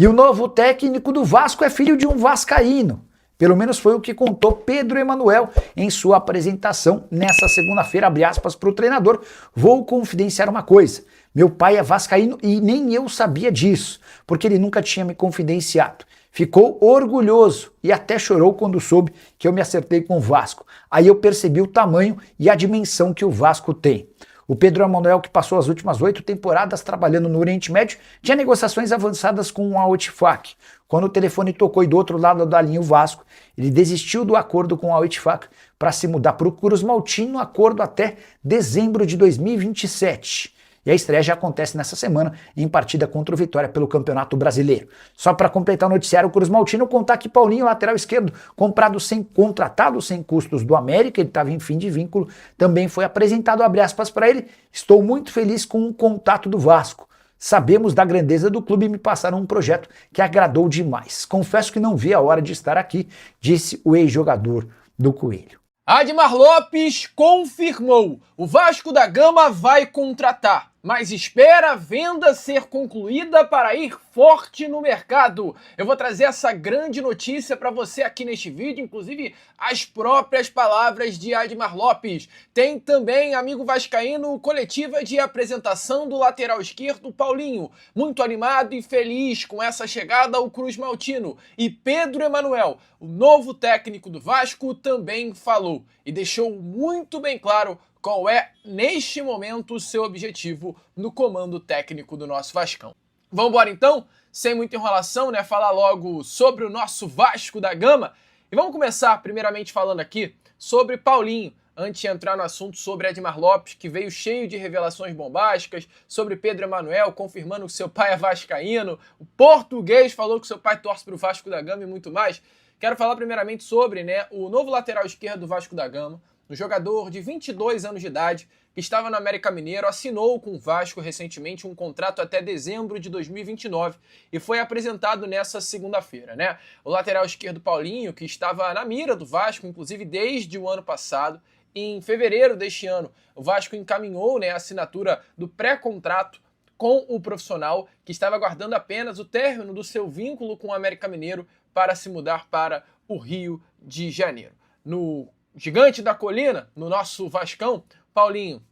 E o novo técnico do Vasco é filho de um vascaíno. Pelo menos foi o que contou Pedro Emanuel em sua apresentação nessa segunda-feira, abre aspas para o treinador. Vou confidenciar uma coisa, meu pai é vascaíno e nem eu sabia disso, porque ele nunca tinha me confidenciado. Ficou orgulhoso e até chorou quando soube que eu me acertei com o Vasco. Aí eu percebi o tamanho e a dimensão que o Vasco tem. O Pedro Emanuel, que passou as últimas 8 temporadas trabalhando no Oriente Médio, tinha negociações avançadas com a Al-Ittifaq. Quando o telefone tocou e do outro lado da linha o Vasco, ele desistiu do acordo com a Al-Ittifaq para se mudar para o Cruz Maltino, acordo até dezembro de 2027. E a estreia já acontece nessa semana em partida contra o Vitória pelo Campeonato Brasileiro. Só para completar o noticiário, o Cruz Maltino contar que Paulinho, lateral esquerdo, contratado sem custos do América, ele estava em fim de vínculo, também foi apresentado, abre aspas para ele, estou muito feliz com o contato do Vasco. Sabemos da grandeza do clube e me passaram um projeto que agradou demais. Confesso que não vi a hora de estar aqui, disse o ex-jogador do Coelho. Admar Lopes confirmou, o Vasco da Gama vai contratar, mas espera a venda ser concluída para ir forte no mercado. Eu vou trazer essa grande notícia para você aqui neste vídeo, inclusive as próprias palavras de Admar Lopes. Tem também, amigo vascaíno, coletiva de apresentação do lateral esquerdo Paulinho, muito animado e feliz com essa chegada ao Cruz Maltino. E Pedro Emanuel, o novo técnico do Vasco, também falou e deixou muito bem claro qual é, neste momento, o seu objetivo no comando técnico do nosso Vascão. Vamos embora então? Sem muita enrolação, né? Falar logo sobre o nosso Vasco da Gama. E vamos começar, primeiramente, falando aqui sobre Paulinho, antes de entrar no assunto sobre Admar Lopes, que veio cheio de revelações bombásticas, sobre Pedro Emanuel, confirmando que seu pai é vascaíno, o português falou que seu pai torce para o Vasco da Gama e muito mais. Quero falar primeiramente sobre, o novo lateral esquerdo do Vasco da Gama, um jogador de 22 anos de idade, que estava no América Mineiro, assinou com o Vasco recentemente um contrato até dezembro de 2029 e foi apresentado nessa segunda-feira, O lateral esquerdo Paulinho, que estava na mira do Vasco, inclusive desde o ano passado, em fevereiro deste ano, o Vasco encaminhou a assinatura do pré-contrato com o profissional, que estava aguardando apenas o término do seu vínculo com o América Mineiro para se mudar para o Rio de Janeiro. No Gigante da Colina, no nosso Vascão, Paulinho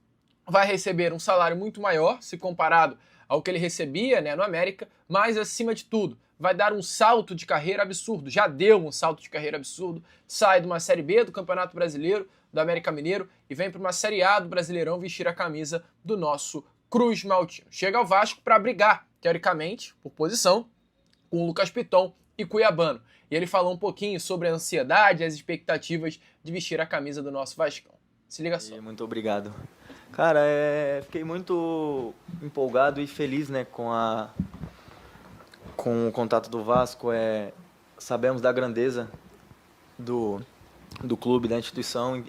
vai receber um salário muito maior, se comparado ao que ele recebia no América, mas acima de tudo, vai dar um salto de carreira absurdo, já deu um salto de carreira absurdo, sai de uma Série B do Campeonato Brasileiro, do América Mineiro, e vem para uma Série A do Brasileirão vestir a camisa do nosso Cruz Maltino. Chega ao Vasco para brigar, teoricamente, por posição, com o Lucas Piton e Cuiabano. E ele falou um pouquinho sobre a ansiedade e as expectativas de vestir a camisa do nosso Vascão. Se liga só. Muito obrigado. Cara, fiquei muito empolgado e feliz com o contato do Vasco. Sabemos da grandeza do clube, da instituição.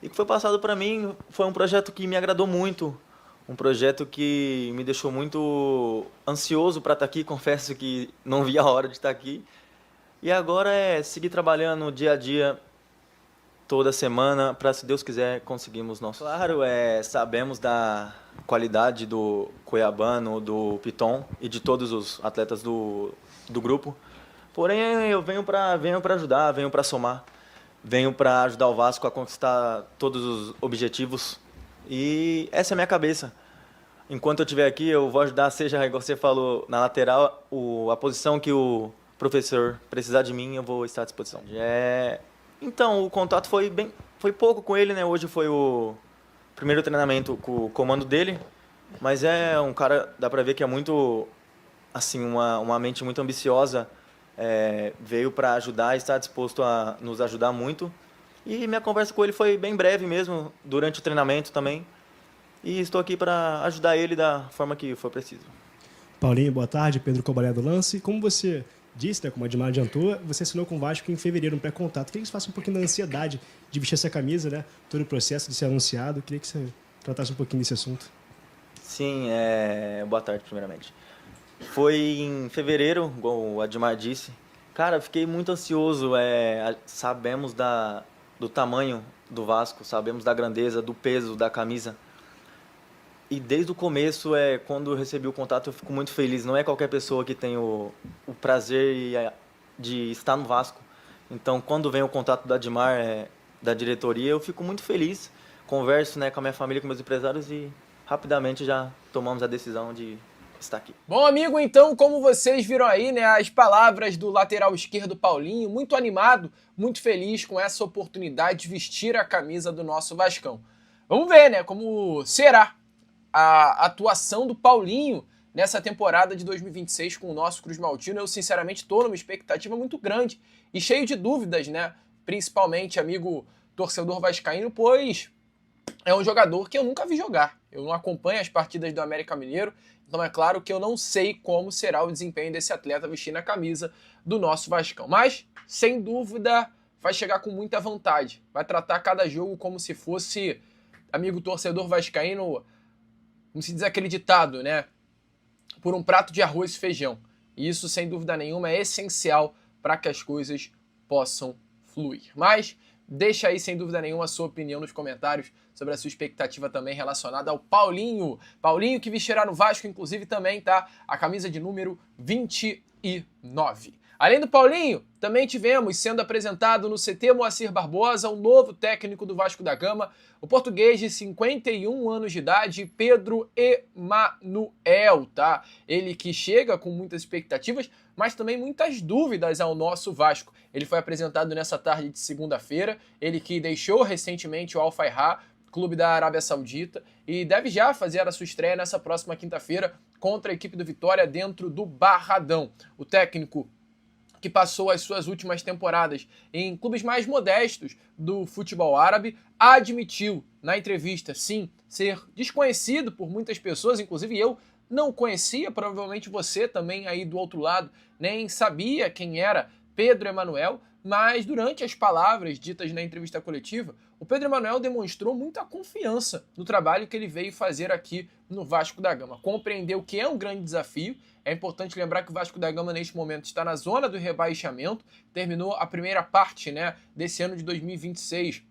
E que foi passado para mim, foi um projeto que me agradou muito. Um projeto que me deixou muito ansioso para estar aqui. Confesso que não via a hora de estar aqui. E agora é seguir trabalhando dia a dia, toda semana, para, se Deus quiser, conseguirmos nosso. Claro, sabemos da qualidade do Cuiabano, do Piton e de todos os atletas do grupo. Porém, eu venho para ajudar, venho para somar, venho para ajudar o Vasco a conquistar todos os objetivos. E essa é a minha cabeça. Enquanto eu estiver aqui, eu vou ajudar, seja, igual você falou, na lateral, a posição que o professor precisar de mim, eu vou estar à disposição. Então, o contato foi pouco com ele, Hoje foi o primeiro treinamento com o comando dele, mas é um cara, dá pra ver que é muito, assim, uma mente muito ambiciosa, veio para ajudar, está disposto a nos ajudar muito. E minha conversa com ele foi bem breve mesmo, durante o treinamento também. E estou aqui para ajudar ele da forma que for preciso. Paulinho, boa tarde. Pedro Cobalé do Lance. Como você disse, como a Admar adiantou, você assinou com o Vasco em fevereiro, um pré-contato. Queria que você faça um pouquinho da ansiedade de vestir essa camisa, todo o processo de ser anunciado. Queria que você tratasse um pouquinho desse assunto. Sim, boa tarde, primeiramente. Foi em fevereiro, igual o Admar disse. Cara, fiquei muito ansioso. Sabemos do tamanho do Vasco, sabemos da grandeza, do peso da camisa. E desde o começo, quando eu recebi o contato, eu fico muito feliz. Não é qualquer pessoa que tem prazer de estar no Vasco. Então, quando vem o contato do Admar, da diretoria, eu fico muito feliz. Converso, né, com a minha família, com meus empresários e rapidamente já tomamos a decisão de estar aqui. Bom, amigo, então, como vocês viram aí, né, as palavras do lateral esquerdo Paulinho, muito animado, muito feliz com essa oportunidade de vestir a camisa do nosso Vascão. Vamos ver, né, como será a atuação do Paulinho nessa temporada de 2026 com o nosso Cruz Maltino. Eu, sinceramente, estou numa expectativa muito grande e cheio de dúvidas, né, principalmente, amigo torcedor vascaíno, pois é um jogador que eu nunca vi jogar. Eu não acompanho as partidas do América Mineiro, então é claro que eu não sei como será o desempenho desse atleta vestindo a camisa do nosso Vascão. Mas, sem dúvida, vai chegar com muita vontade. Vai tratar cada jogo como se fosse, amigo torcedor vascaíno, como se diz aquele ditado, né? Por um prato de arroz e feijão. E isso, sem dúvida nenhuma, é essencial para que as coisas possam fluir. Mas deixa aí, sem dúvida nenhuma, a sua opinião nos comentários sobre a sua expectativa também relacionada ao Paulinho. Paulinho que vestirá no Vasco, inclusive, também, tá? A camisa de número 29. Além do Paulinho, também tivemos sendo apresentado no CT Moacir Barbosa o novo técnico do Vasco da Gama, o português de 51 anos de idade, Pedro Emanuel, tá? Ele que chega com muitas expectativas, mas também muitas dúvidas ao nosso Vasco. Ele foi apresentado nessa tarde de segunda-feira, ele que deixou recentemente o Al Fahd, clube da Arábia Saudita, e deve já fazer a sua estreia nessa próxima quinta-feira contra a equipe do Vitória dentro do Barradão. O técnico que passou as suas últimas temporadas em clubes mais modestos do futebol árabe, admitiu na entrevista, sim, ser desconhecido por muitas pessoas, inclusive eu não conhecia, provavelmente você também aí do outro lado nem sabia quem era Pedro Emanuel, mas durante as palavras ditas na entrevista coletiva, o Pedro Emanuel demonstrou muita confiança no trabalho que ele veio fazer aqui no Vasco da Gama. Compreendeu que é um grande desafio. É importante lembrar que o Vasco da Gama neste momento está na zona do rebaixamento, terminou a primeira parte, né, desse ano de 2026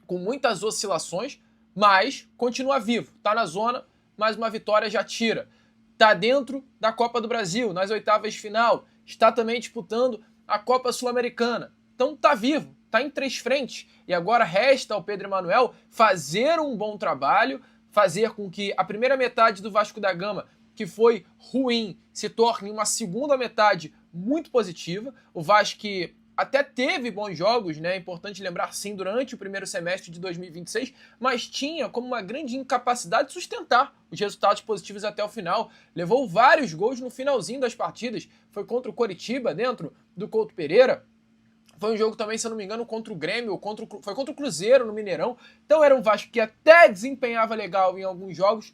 com muitas oscilações, mas continua vivo, está na zona, mas uma vitória já tira. Está dentro da Copa do Brasil, nas oitavas de final, está também disputando a Copa Sul-Americana. Então está vivo, está em 3 frentes. E agora resta ao Pedro Emanuel fazer um bom trabalho, fazer com que a primeira metade do Vasco da Gama, que foi ruim, se torne uma segunda metade muito positiva. O Vasco que até teve bons jogos, né? É importante lembrar, sim, durante o primeiro semestre de 2026, mas tinha como uma grande incapacidade de sustentar os resultados positivos até o final. Levou vários gols no finalzinho das partidas. Foi contra o Coritiba, dentro do Couto Pereira. Foi um jogo também, se eu não me engano, contra o Grêmio, foi contra o Cruzeiro no Mineirão. Então era um Vasco que até desempenhava legal em alguns jogos,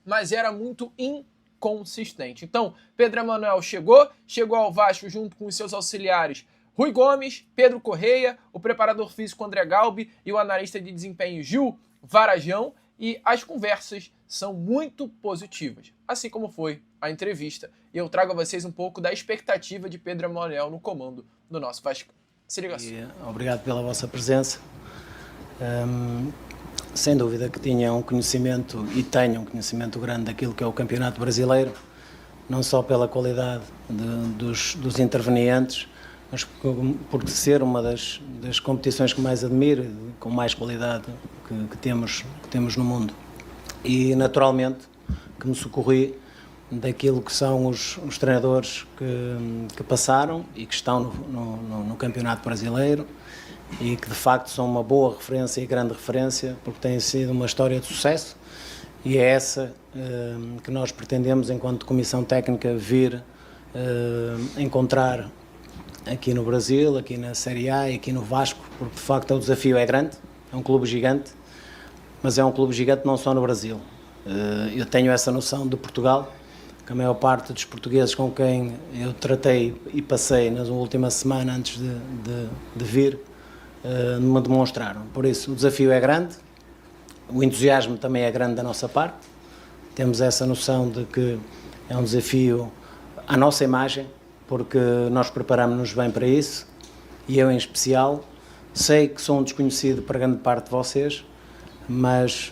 mas era muito inconsistente. Então, Pedro Emanuel chegou ao Vasco junto com os seus auxiliares Rui Gomes, Pedro Correia, o preparador físico André Galbi e o analista de desempenho Gil Varajão, e as conversas são muito positivas, assim como foi a entrevista. E eu trago a vocês um pouco da expectativa de Pedro Emanuel no comando do nosso Vasco. Se liga só. Obrigado pela vossa presença. Sem dúvida que tinha um conhecimento e tenho um conhecimento grande daquilo que é o Campeonato Brasileiro, não só pela qualidade dos intervenientes, mas por ser uma das competições que mais admiro, com mais qualidade que temos no mundo. E, naturalmente, que me socorri daquilo que são os treinadores que passaram e que estão no Campeonato Brasileiro e que, de facto, são uma boa referência e grande referência, porque têm sido uma história de sucesso, e é essa que nós pretendemos, enquanto Comissão Técnica, vir encontrar aqui no Brasil, aqui na Série A e aqui no Vasco, porque de facto o desafio é grande, é um clube gigante, mas é um clube gigante não só no Brasil. Eu tenho essa noção de Portugal, que a maior parte dos portugueses com quem eu tratei e passei na última semana antes de vir, me demonstraram. Por isso, o desafio é grande, o entusiasmo também é grande da nossa parte, temos essa noção de que é um desafio à nossa imagem, porque nós preparamos-nos bem para isso, e eu em especial. Sei que sou um desconhecido para grande parte de vocês, mas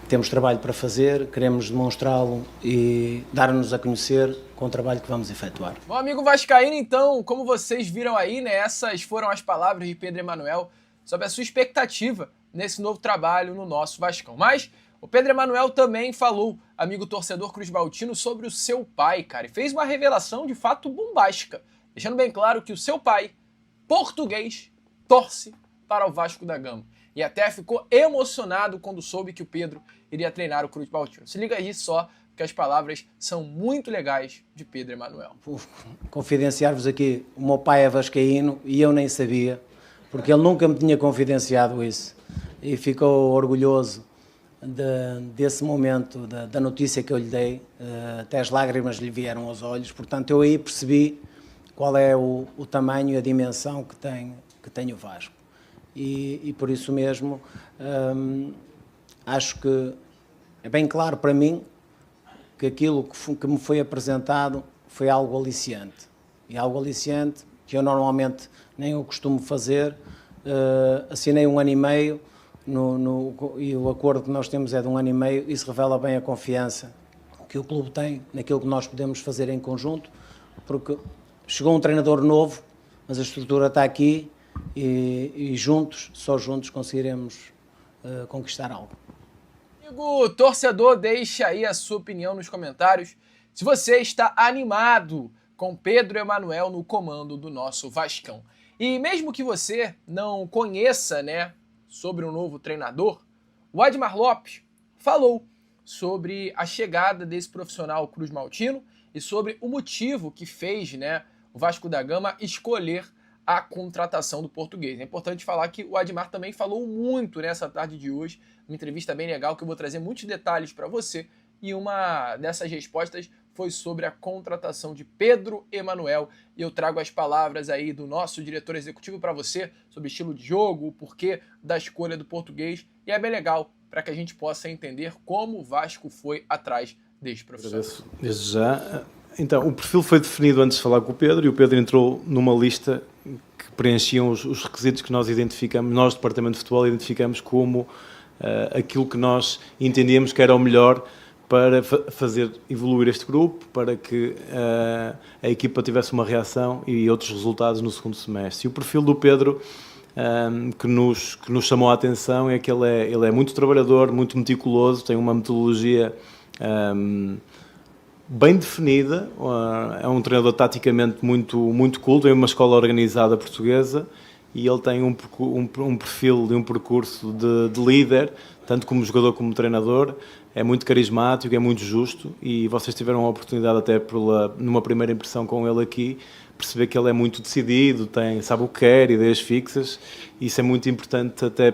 temos trabalho para fazer, queremos demonstrá-lo e dar-nos a conhecer com o trabalho que vamos efetuar. Bom, amigo vascaíno, então, como vocês viram aí, né, essas foram as palavras de Pedro Emanuel sobre a sua expectativa nesse novo trabalho no nosso Vascão. Mas o Pedro Emanuel também falou, amigo torcedor cruzmaltino, sobre o seu pai, cara, e fez uma revelação de fato bombástica, deixando bem claro que o seu pai, português, torce para o Vasco da Gama. E até ficou emocionado quando soube que o Pedro iria treinar o cruzmaltino. Se liga aí só, que as palavras são muito legais de Pedro Emanuel. Vou confidenciar-vos aqui, o meu pai é vascaíno e eu nem sabia, porque ele nunca me tinha confidenciado isso. E ficou orgulhoso desse momento, da notícia que eu lhe dei, até as lágrimas lhe vieram aos olhos. Portanto, eu aí percebi qual é o tamanho e a dimensão que tem o Vasco. E por isso mesmo, acho que é bem claro para mim que aquilo que me foi apresentado foi algo aliciante. E algo aliciante que eu normalmente nem eu costumo fazer. Assinei 1 ano e meio e o acordo que nós temos é de 1 ano e meio. Isso revela bem a confiança que o clube tem naquilo que nós podemos fazer em conjunto, porque chegou um treinador novo, mas a estrutura está aqui e juntos, só juntos conseguiremos conquistar algo. Amigo torcedor, deixe aí a sua opinião nos comentários se você está animado com Pedro Emanuel no comando do nosso Vascão. E mesmo que você não conheça, né, sobre o novo treinador, o Admar Lopes falou sobre a chegada desse profissional cruzmaltino e sobre o motivo que fez, né, o Vasco da Gama escolher a contratação do português. É importante falar que o Admar também falou muito nessa tarde de hoje, uma entrevista bem legal que eu vou trazer muitos detalhes para você, e uma dessas respostas foi sobre a contratação de Pedro Emanuel, e eu trago as palavras aí do nosso diretor executivo para você sobre estilo de jogo, o porquê da escolha do português, e é bem legal para que a gente possa entender como o Vasco foi atrás deste profissional. Agradeço desde já. Então, o perfil foi definido antes de falar com o Pedro, e o Pedro entrou numa lista que preenchiam os requisitos que nós identificamos, nós, Departamento de Futebol, identificamos como aquilo que nós entendíamos que era o melhor para fazer evoluir este grupo, para que a equipa tivesse uma reação e outros resultados no segundo semestre. E o perfil do Pedro que nos chamou a atenção é que ele é muito trabalhador, muito meticuloso, tem uma metodologia bem definida, é um treinador taticamente muito culto, é uma escola organizada portuguesa, e ele tem um perfil de um percurso de líder, tanto como jogador como treinador. É muito carismático, é muito justo, e vocês tiveram a oportunidade até numa primeira impressão com ele aqui, perceber que ele é muito decidido, sabe o que quer, ideias fixas. Isso é muito importante, até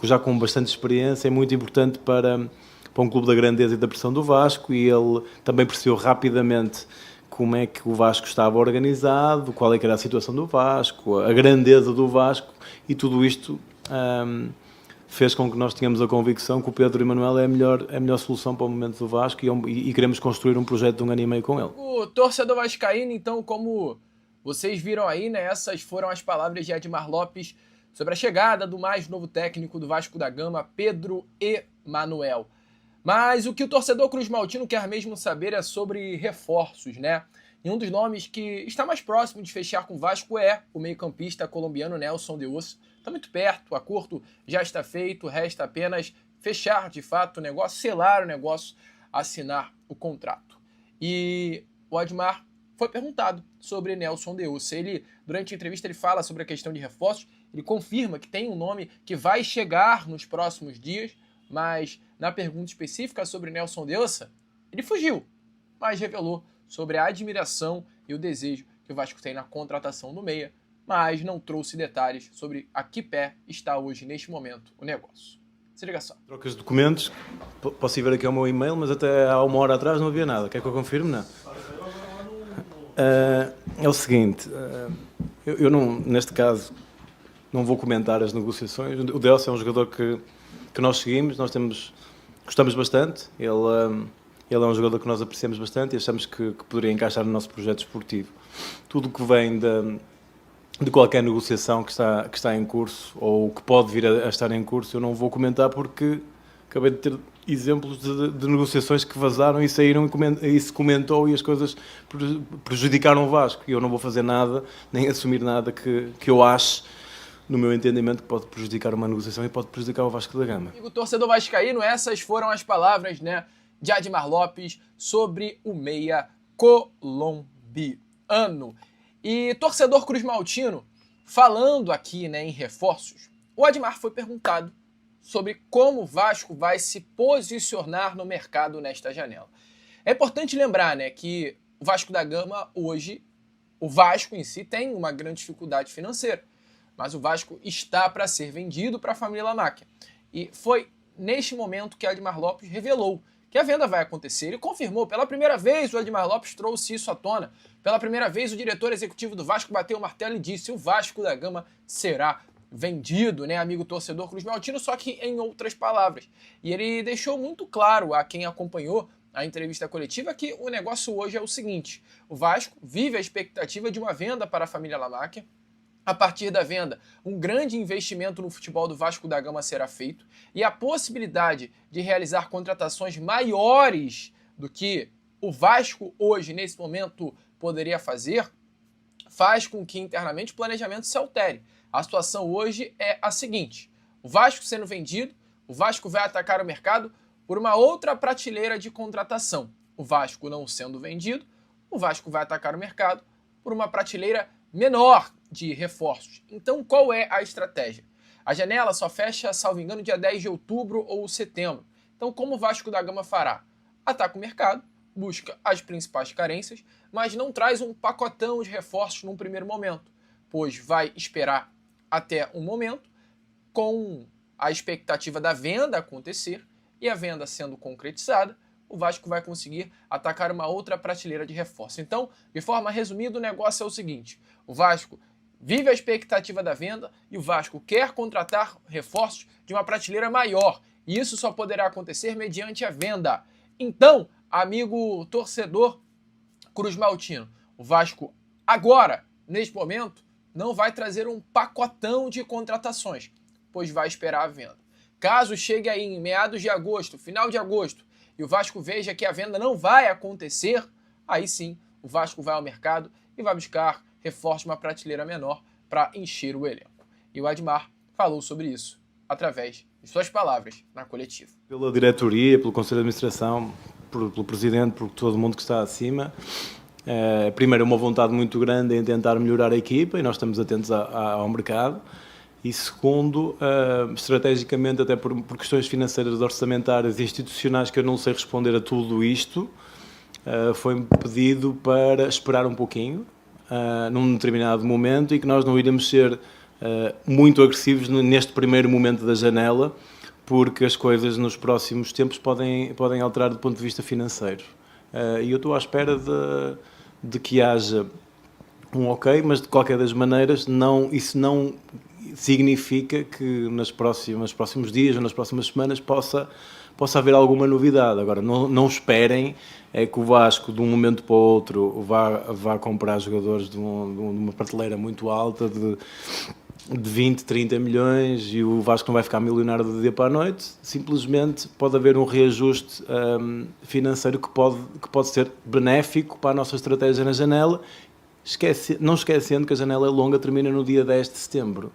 já com bastante experiência, é muito importante para um clube da grandeza e da pressão do Vasco, e ele também percebeu rapidamente como é que o Vasco estava organizado, qual é que era a situação do Vasco, a grandeza do Vasco, e tudo isto fez com que nós tenhamos a convicção que o Pedro Emanuel é a melhor solução para o momento do Vasco, e queremos construir um projeto de 1 ano e meio com ele. O torcedor vascaíno, então, como vocês viram aí, né, essas foram as palavras de Admar Lopes sobre a chegada do mais novo técnico do Vasco da Gama, Pedro Emanuel. Mas o que o torcedor cruzmaltino quer mesmo saber é sobre reforços, né? E um dos nomes que está mais próximo de fechar com o Vasco é o meio-campista colombiano Nelson de Osso. Está muito perto, o acordo já está feito, resta apenas fechar de fato o negócio, selar o negócio, assinar o contrato. E o Admar foi perguntado sobre Nelson de Osso. Durante a entrevista, ele fala sobre a questão de reforços, ele confirma que tem um nome que vai chegar nos próximos dias, mas na pergunta específica sobre Nelson de Osso, ele fugiu, mas revelou sobre a admiração e o desejo que o Vasco tem na contratação do meia, mas não trouxe detalhes sobre a que pé está hoje, neste momento, o negócio. Se liga só. Trocas de documentos, posso ir ver aqui o meu e-mail, mas até há 1 hora atrás não havia nada. Quer que eu confirme? Não. É o seguinte, eu não, neste caso, não vou comentar as negociações. O Delcio é um jogador que nós seguimos, gostamos bastante, ele é um jogador que nós apreciamos bastante e achamos que poderia encaixar no nosso projeto esportivo. Tudo o que vem de qualquer negociação que está em curso ou que pode vir a estar em curso, eu não vou comentar porque acabei de ter exemplos de negociações que vazaram e saíram e se comentou e as coisas prejudicaram o Vasco. E eu não vou fazer nada, nem assumir nada que eu ache, no meu entendimento, que pode prejudicar uma negociação e pode prejudicar o Vasco da Gama. Amigo torcedor vascaíno, essas foram as palavras, né, de Admar Lopes sobre o meia colombiano. E torcedor cruzmaltino, falando aqui, né, em reforços, o Admar foi perguntado sobre como o Vasco vai se posicionar no mercado nesta janela. É importante lembrar, né, que o Vasco da Gama hoje, o Vasco em si tem uma grande dificuldade financeira, mas o Vasco está para ser vendido para a família Lamáquia. E foi neste momento que Admar Lopes revelou que a venda vai acontecer. Ele confirmou, pela primeira vez o Admar Lopes trouxe isso à tona. Pela primeira vez o diretor executivo do Vasco bateu o martelo e disse: o Vasco da Gama será vendido, né, amigo torcedor cruzmaltino, só que em outras palavras. E ele deixou muito claro a quem acompanhou a entrevista coletiva que o negócio hoje é o seguinte: o Vasco vive a expectativa de uma venda para a família Lamáquia. A partir da venda, um grande investimento no futebol do Vasco da Gama será feito e a possibilidade de realizar contratações maiores do que o Vasco hoje, nesse momento, poderia fazer, faz com que internamente o planejamento se altere. A situação hoje é a seguinte: o Vasco sendo vendido, o Vasco vai atacar o mercado por uma outra prateleira de contratação. O Vasco não sendo vendido, o Vasco vai atacar o mercado por uma prateleira menor de reforços. Então, qual é a estratégia? A janela só fecha, salvo engano, dia 10 de outubro ou setembro. Então, como o Vasco da Gama fará? Ataca o mercado, busca as principais carências, mas não traz um pacotão de reforços num primeiro momento, pois vai esperar até um momento com a expectativa da venda acontecer e a venda sendo concretizada, o Vasco vai conseguir atacar uma outra prateleira de reforço. Então, de forma resumida, o negócio é o seguinte: o Vasco vive a expectativa da venda e o Vasco quer contratar reforços de uma prateleira maior. E isso só poderá acontecer mediante a venda. Então, amigo torcedor cruzmaltino, o Vasco agora, neste momento, não vai trazer um pacotão de contratações, pois vai esperar a venda. Caso chegue aí em meados de agosto, final de agosto, e o Vasco veja que a venda não vai acontecer, aí sim o Vasco vai ao mercado e vai buscar reforço de uma prateleira menor para encher o elenco. E o Admar falou sobre isso através de suas palavras na coletiva. Pela diretoria, pelo Conselho de Administração, pelo Presidente, por todo mundo que está acima, primeiro, uma vontade muito grande em tentar melhorar a equipa e nós estamos atentos ao mercado. E segundo, estrategicamente, até por questões financeiras, orçamentárias e institucionais, que eu não sei responder a tudo isto, foi-me pedido para esperar um pouquinho, num determinado momento, e que nós não iríamos ser muito agressivos neste primeiro momento da janela, porque as coisas nos próximos tempos podem alterar do ponto de vista financeiro. E eu estou à espera de que haja um ok, mas de qualquer das maneiras isso não significa que nos próximos dias ou nas próximas semanas possa haver alguma novidade. Agora, não esperem que o Vasco, de um momento para o outro, vá comprar jogadores de uma prateleira muito alta de 20, 30 milhões e o Vasco não vai ficar milionário do dia para a noite. Simplesmente pode haver um reajuste financeiro que pode ser benéfico para a nossa estratégia na janela, não esquecendo que a janela é longa, termina no dia 10 de setembro.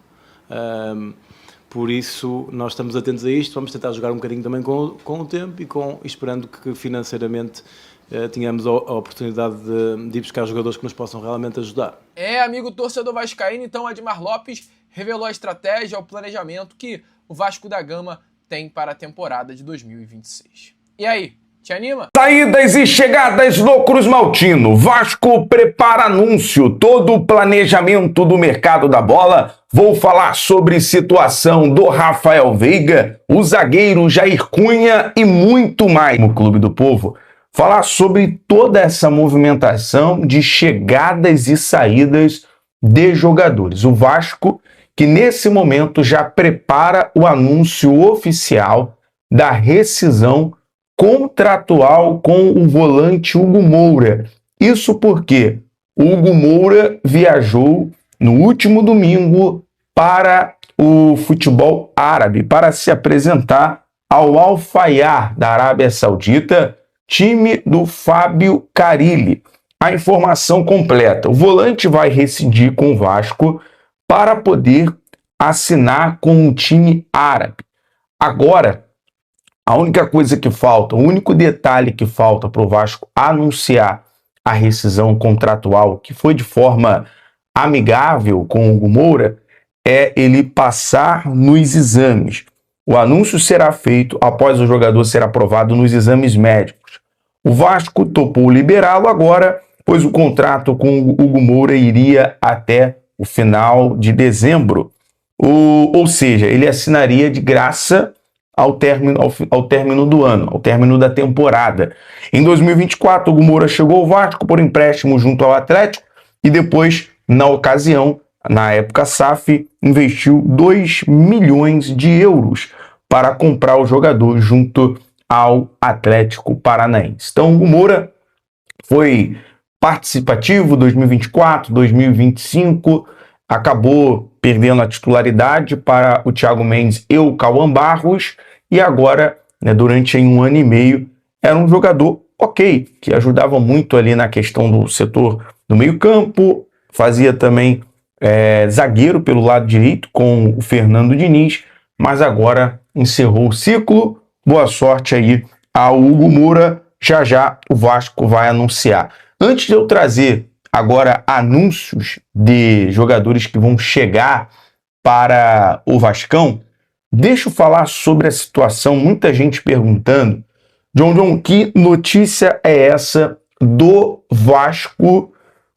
Por isso, nós estamos atentos a isto, vamos tentar jogar um bocadinho também com o tempo e esperando que financeiramente tenhamos a oportunidade de ir buscar jogadores que nos possam realmente ajudar. Amigo torcedor vascaíno, então Admar Lopes revelou a estratégia, o planejamento que o Vasco da Gama tem para a temporada de 2026. E aí, te anima? Saídas e chegadas no Cruzmaltino. Vasco prepara anúncio, todo o planejamento do mercado da bola. Vou falar sobre situação do Rafael Veiga, o zagueiro Jair Cunha e muito mais no Clube do Povo. Falar sobre toda essa movimentação de chegadas e saídas de jogadores. O Vasco, que nesse momento já prepara o anúncio oficial da rescisão contratual com o volante Hugo Moura. Isso porque o Hugo Moura viajou no último domingo para o futebol árabe, para se apresentar ao Al Fayha da Arábia Saudita, time do Fábio Carille. A informação completa: o volante vai rescindir com o Vasco para poder assinar com um time árabe. Agora, a única coisa que falta, o único detalhe que falta para o Vasco anunciar a rescisão contratual, que foi de forma amigável com o Hugo Moura, é ele passar nos exames. O anúncio será feito após o jogador ser aprovado nos exames médicos. O Vasco topou liberá-lo agora, pois o contrato com o Hugo Moura iria até o final de dezembro. Ou seja, ele assinaria de graça ao término do ano, ao término da temporada. Em 2024, o Hugo Moura chegou ao Vasco por empréstimo junto ao Atlético e depois, na ocasião, na época SAF, investiu 2 milhões de euros para comprar o jogador junto ao Atlético Paranaense. Então, o Hugo Moura foi participativo 2024, 2025, acabou perdendo a titularidade para o Thiago Mendes e o Cauã Barros, e agora, durante um ano e meio, era um jogador ok, que ajudava muito ali na questão do setor do meio-campo, fazia também zagueiro pelo lado direito com o Fernando Diniz, mas agora encerrou o ciclo. Boa sorte aí ao Hugo Moura, já o Vasco vai anunciar. Antes de eu trazer agora anúncios de jogadores que vão chegar para o Vascão, deixa eu falar sobre a situação, muita gente perguntando, John, que notícia é essa do Vasco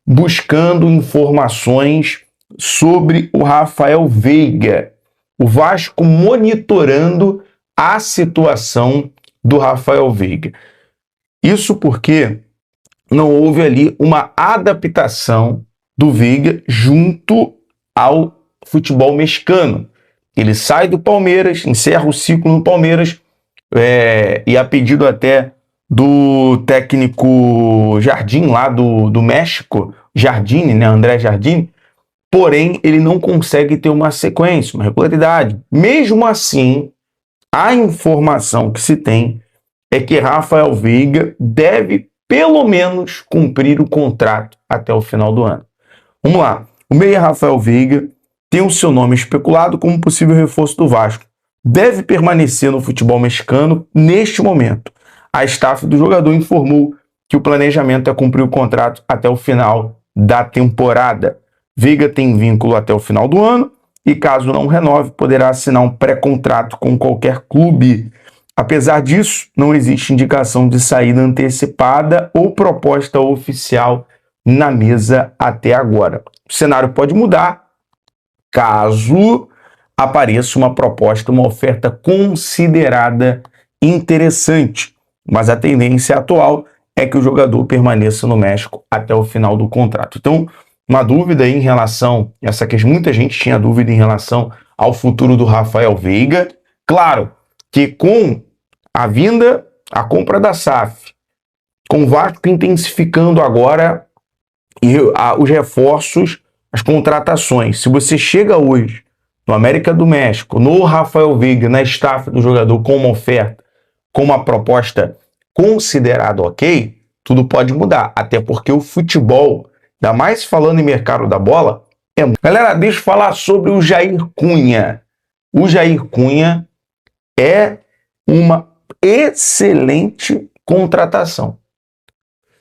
buscando informações sobre o Rafael Veiga? O Vasco monitorando a situação do Rafael Veiga. Isso porque não houve ali uma adaptação do Veiga junto ao futebol mexicano. Ele sai do Palmeiras, encerra o ciclo no Palmeiras, e a pedido até do técnico Jardim, lá do México, Jardine, né, André Jardine, porém ele não consegue ter uma sequência, uma regularidade. Mesmo assim, a informação que se tem é que Rafael Veiga deve pelo menos cumprir o contrato até o final do ano. Vamos lá. O meia Rafael Veiga tem o seu nome especulado como possível reforço do Vasco. Deve permanecer no futebol mexicano neste momento. A staff do jogador informou que o planejamento é cumprir o contrato até o final da temporada. Veiga tem vínculo até o final do ano e, caso não renove, poderá assinar um pré-contrato com qualquer clube. Apesar disso, não existe indicação de saída antecipada ou proposta oficial na mesa até agora. O cenário pode mudar caso apareça uma proposta, uma oferta considerada interessante, mas a tendência atual é que o jogador permaneça no México até o final do contrato. Então, uma dúvida aí em relação a essa questão, muita gente tinha dúvida em relação ao futuro do Rafael Veiga. Claro que com a vinda, a compra da SAF, com o Vasco intensificando agora os reforços, as contratações. Se você chega hoje no América do México, no Rafael Veiga, na staff do jogador com uma oferta, com uma proposta considerada ok, tudo pode mudar. Até porque o futebol, ainda mais falando em mercado da bola, Galera, deixa eu falar sobre o Jair Cunha. O Jair Cunha é uma excelente contratação.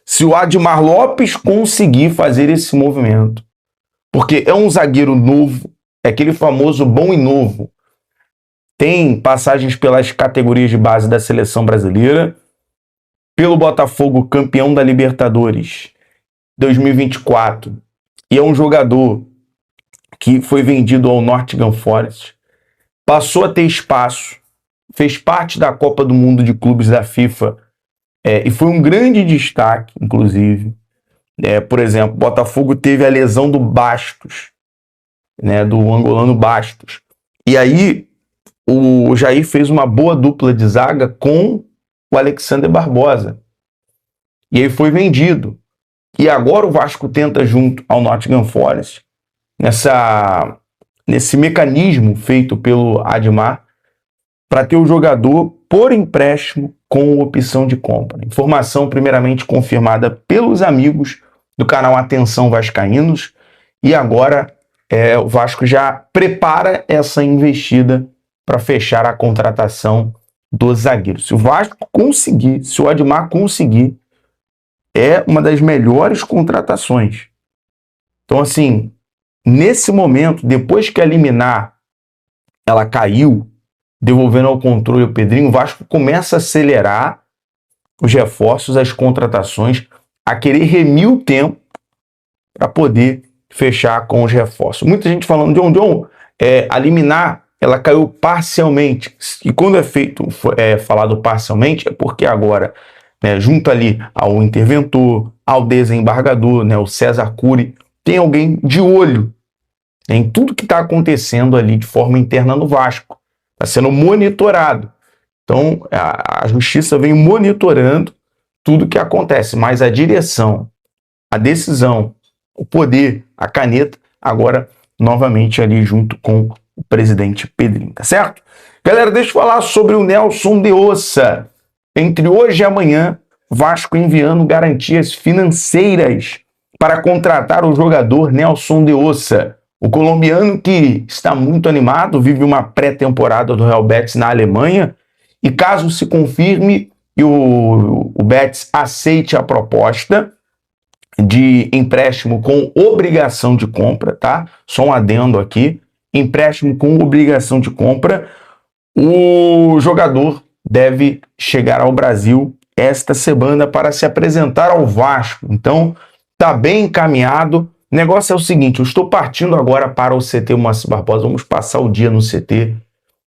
Se o Admar Lopes conseguir fazer esse movimento, porque é um zagueiro novo, é aquele famoso bom e novo, tem passagens pelas categorias de base da seleção brasileira, pelo Botafogo, campeão da Libertadores 2024, e é um jogador que foi vendido ao Nottingham Forest, passou a ter espaço, fez parte da Copa do Mundo de Clubes da FIFA, e foi um grande destaque, inclusive. Por exemplo, Botafogo teve a lesão do Bastos, do angolano Bastos. E aí, o Jair fez uma boa dupla de zaga com o Alexander Barbosa. E aí foi vendido. E agora o Vasco tenta, junto ao Nottingham Forest, nesse mecanismo feito pelo Admar para ter o jogador por empréstimo com opção de compra. Informação primeiramente confirmada pelos amigos do canal Atenção Vascaínos, e agora o Vasco já prepara essa investida para fechar a contratação do zagueiro. Se o Vasco conseguir, se o Admar conseguir, é uma das melhores contratações. Então, assim, nesse momento, depois que a liminar ela caiu, devolvendo ao controle o Pedrinho, o Vasco começa a acelerar os reforços, as contratações, a querer remir o tempo para poder fechar com os reforços. Muita gente falando, John, a liminar ela caiu parcialmente. E quando falado parcialmente, é porque agora, junto ali ao interventor, ao desembargador, o César Cury, tem alguém de olho em tudo que está acontecendo ali de forma interna no Vasco. Está sendo monitorado. Então, a justiça vem monitorando tudo que acontece, mas a direção, a decisão, o poder, a caneta, agora novamente ali junto com o presidente Pedrinho, tá certo? Galera, deixa eu falar sobre o Nelson de Ossa. Entre hoje e amanhã, Vasco enviando garantias financeiras para contratar o jogador Nelson de Ossa. O colombiano, que está muito animado, vive uma pré-temporada do Real Betis na Alemanha, e caso se confirme e o Betis aceite a proposta de empréstimo com obrigação de compra, tá? Só um adendo aqui, empréstimo com obrigação de compra, o jogador deve chegar ao Brasil esta semana para se apresentar ao Vasco. Então, tá bem encaminhado. O negócio é o seguinte, eu estou partindo agora para o CT Moacir Barbosa, vamos passar o dia no CT,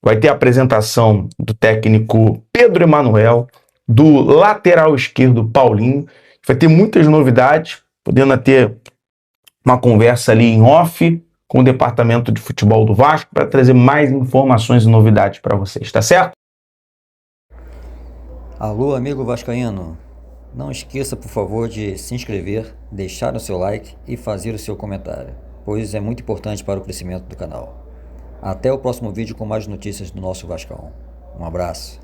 vai ter a apresentação do técnico Pedro Emanuel, do lateral esquerdo Paulinho, vai ter muitas novidades, podendo ter uma conversa ali em off com o departamento de futebol do Vasco para trazer mais informações e novidades para vocês, tá certo? Alô, amigo vascaíno, não esqueça, por favor, de se inscrever, deixar o seu like e fazer o seu comentário, pois é muito importante para o crescimento do canal. Até o próximo vídeo com mais notícias do nosso Vascão. Um abraço.